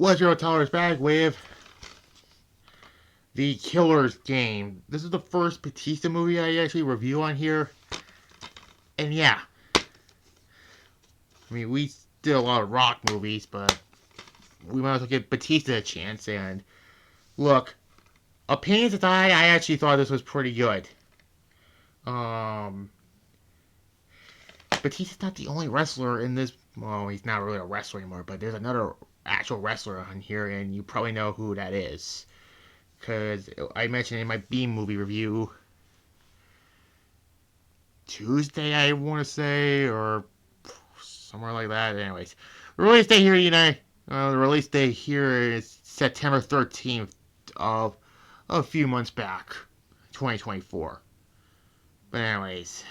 What's your Tyler's back with The Killer's Game. This is the first Batista movie I actually review on here. And yeah, I mean, we did a lot of rock movies, but we might as well give Batista a chance. And look, opinions aside, I actually thought this was pretty good. Um, Batista's not the only wrestler in this. Well, he's not really a wrestler anymore, but there's another actual wrestler on here, and you probably know who that is. Because I mentioned in my B movie review Tuesday, I want to say, or somewhere like that. Anyways, the release date here, the release date here is September 13th of a few months back, 2024. But anyways,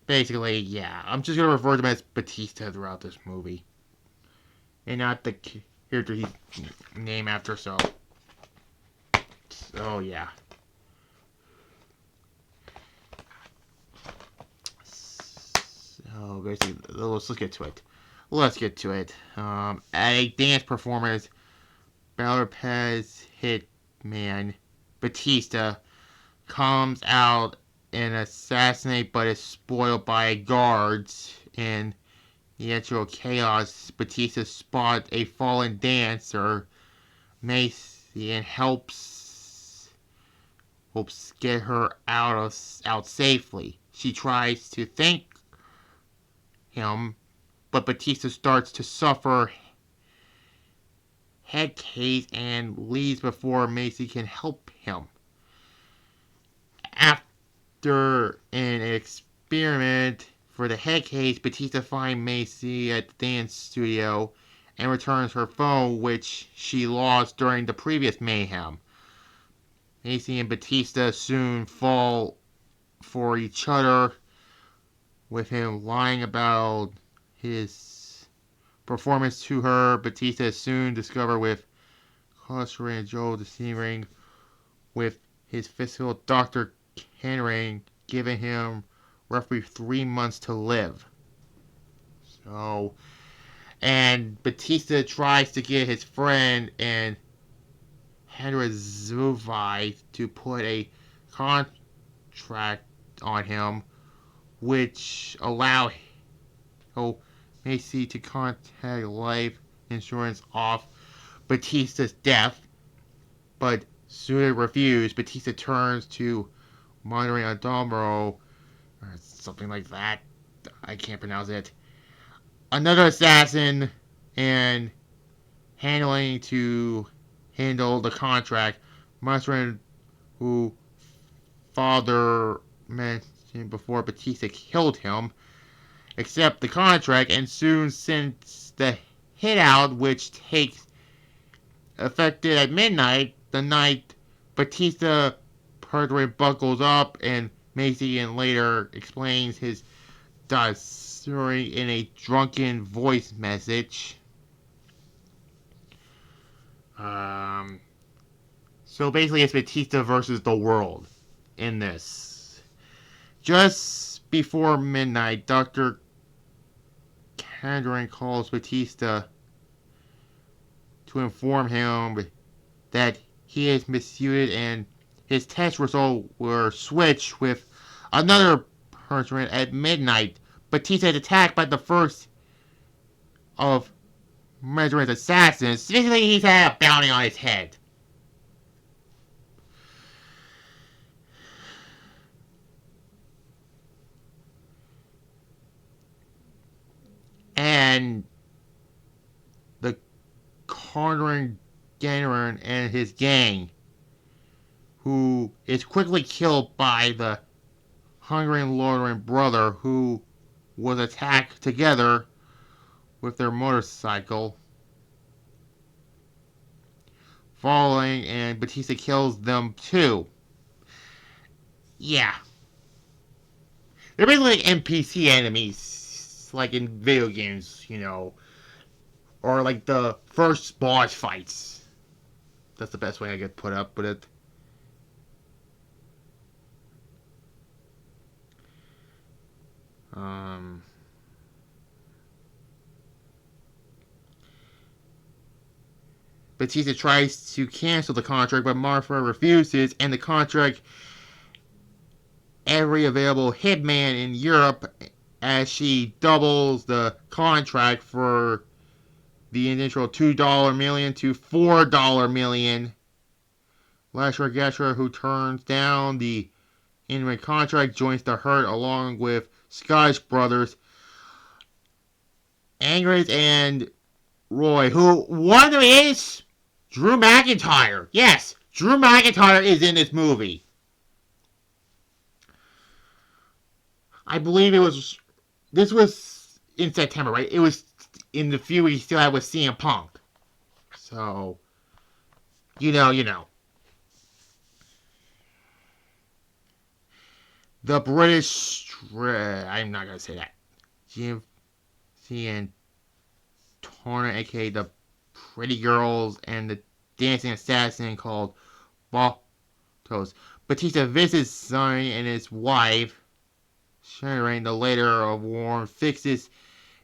basically, yeah, I'm just gonna refer to him as Batista throughout this movie, and not the character he's named after. So yeah. So basically, let's get to it. Let's get to it. At a dance performance, Bellerpez hitman Batista comes out and assassinates, but is spoiled by guards. In the actual chaos, Batista spots a fallen dancer, Macy, and helps get her out safely. She tries to thank him, but Batista starts to suffer head case and leaves before Macy can help him. After an experiment for the head case, Batista finds Macy at the dance studio and returns her phone, which she lost during the previous mayhem. Macy and Batista soon fall for each other, with him lying about his performance to her. Batista is soon discovered with Custer and Joe deceiving with his physical doctor Henry, giving him roughly 3 months to live. So, and Batista tries to get his friend and Henry Zuvi to put a contract on him, which allow Macy to contact life insurance off Batista's death, but soon refused. Batista turns to monitoring Adomero, or something like that. I can't pronounce it. Another assassin, and handle the contract. Monitoring who father mentioned before Batista killed him, accept the contract, and soon sends the hit out, which takes effected at midnight, the night Batista Pertwee buckles up, and Macy and later explains his story in a drunken voice message. So basically it's Batista versus the world in this. Just before midnight, Dr. Kandran calls Batista to inform him that he is misused and his test results were switched with another person at midnight. Batista is attacked by the first of Measure's assassins. Basically, he's had a bounty on his head. And the Conjuring Ganger and his gang, who is quickly killed by the Hungarian Lord and brother, who was attacked together with their motorcycle, falling, and Batista kills them too. Yeah. They're basically like NPC enemies, like in video games, or like the first boss fights. That's the best way I could put up with it. Um, Batista tries to cancel the contract, but Martha refuses, and the contract every available hitman in Europe as she doubles the contract for the initial $2 million to $4 million. Lasher Gesher, who turns down the in contract, joins the herd along with Scottish brothers Angers and Roy, who one of them is Drew McIntyre. Yes, Drew McIntyre is in this movie. I believe this was in September, right? It was in the feud he still had with CM Punk. So, you know. The British, I'm not going to say that. GMC and Torna, aka the Pretty Girls, and the Dancing Assassin called Baltos. Batista visits Sonny and his wife, Sharon, the later of Warren, fixes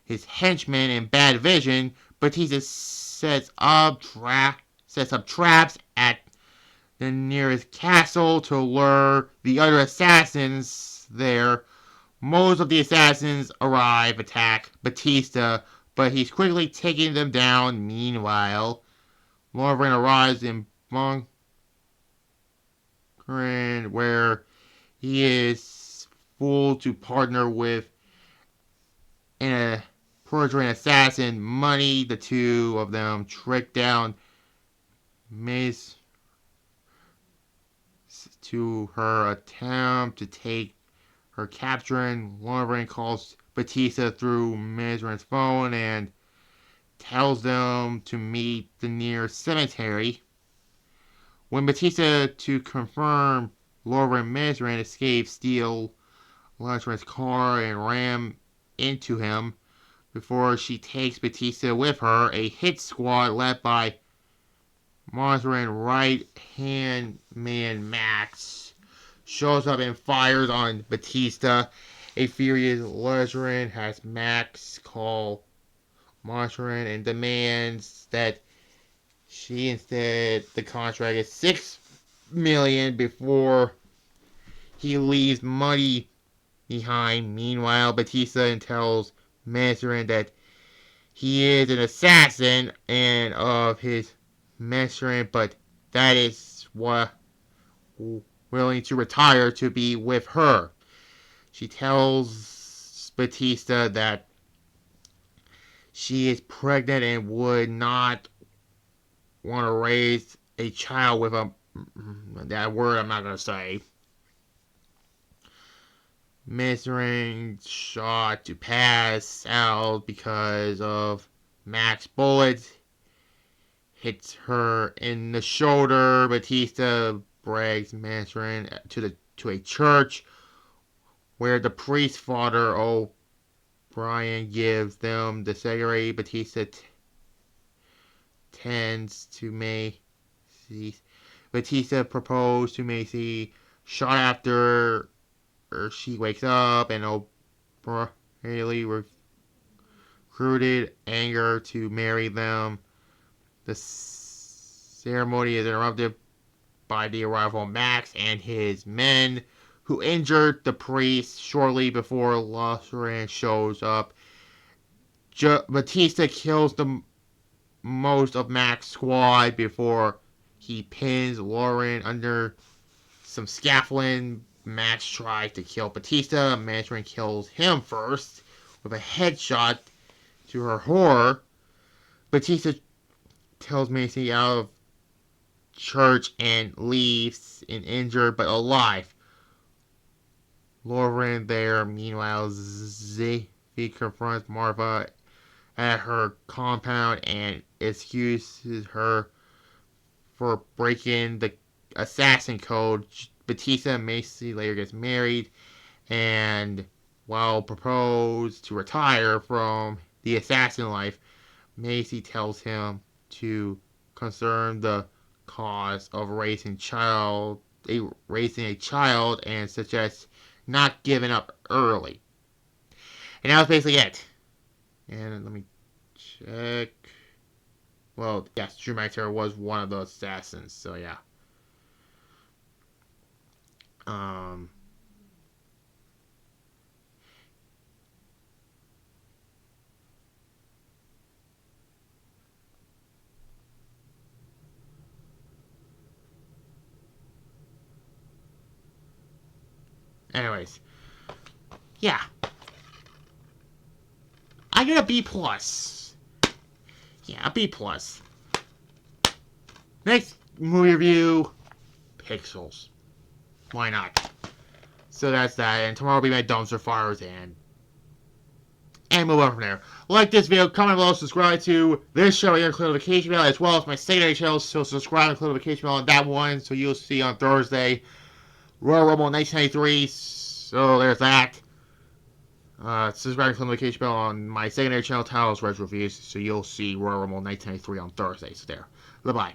his henchmen in Bad Vision. Batista sets up traps at the nearest castle to lure the other assassins there. Most of the assassins arrive, attack Batista, but he's quickly taking them down. Meanwhile, Lauren arrives in Bunkern, where he is fooled to partner with an perjuring assassin, Money. The two of them trick down Mace to her attempt to take her capturing. Lauren calls Batista through Mazrin's phone and tells them to meet the nearest cemetery. When Batista, to confirm Lauren Mazrin escapes, steal Lauren's car and ram into him before she takes Batista with her. A hit squad led by Mazrin right-hand man Max shows up and fires on Batista. A furious Mazrin has Max call Mazrin and demands that she instead the contract is $6 million before he leaves money behind. Meanwhile, Batista tells Mazrin that he is an assassin and of his Mazrin, but that is what willing to retire to be with her. She tells Batista that she is pregnant and would not want to raise a child with that word I'm not going to say. Mazrin shot to pass out because of Max bullets. Hits her in the shoulder. Batista drags Mazrin to a church where the priest father O'Brien gives them the cigarette. Batista tends to Macy. Batista proposed to Macy shot after she wakes up, and O'Brien recruited Anger to marry them. The ceremony is interrupted by the arrival of Max and his men, who injured the priest shortly before Lauren shows up. Batista kills the most of Max's squad before he pins Lauren under some scaffolding. Max tries to kill Batista. Mazrin kills him first with a headshot. To her horror, Batista tells Macy out of church and leaves injured but alive. Lauren there, meanwhile, Ziffy confronts Marva at her compound and excuses her for breaking the assassin code. Batista and Macy later gets married, and while proposed to retire from the assassin life, Macy tells him to conserve the cause of raising a child and suggests not giving up early. And that was basically it. And let me check. Well, yes, Drew McIntyre was one of the assassins, so yeah. Um, anyways, yeah. I get a B plus. Yeah, a B plus. Next movie review, Pixels. Why not? So that's that, and tomorrow will be my dumpster fires and move on from there. Like this video, comment below, subscribe to this show and click the notification bell, as well as my secondary channel. So subscribe and click the notification bell on that one, so you'll see on Thursday Royal Rumble 1993. So there's that. Subscribe and click the notification bell on my secondary channel, Talos Res Reviews, so you'll see Royal Rumble 1993 on Thursday. So there. Bye bye.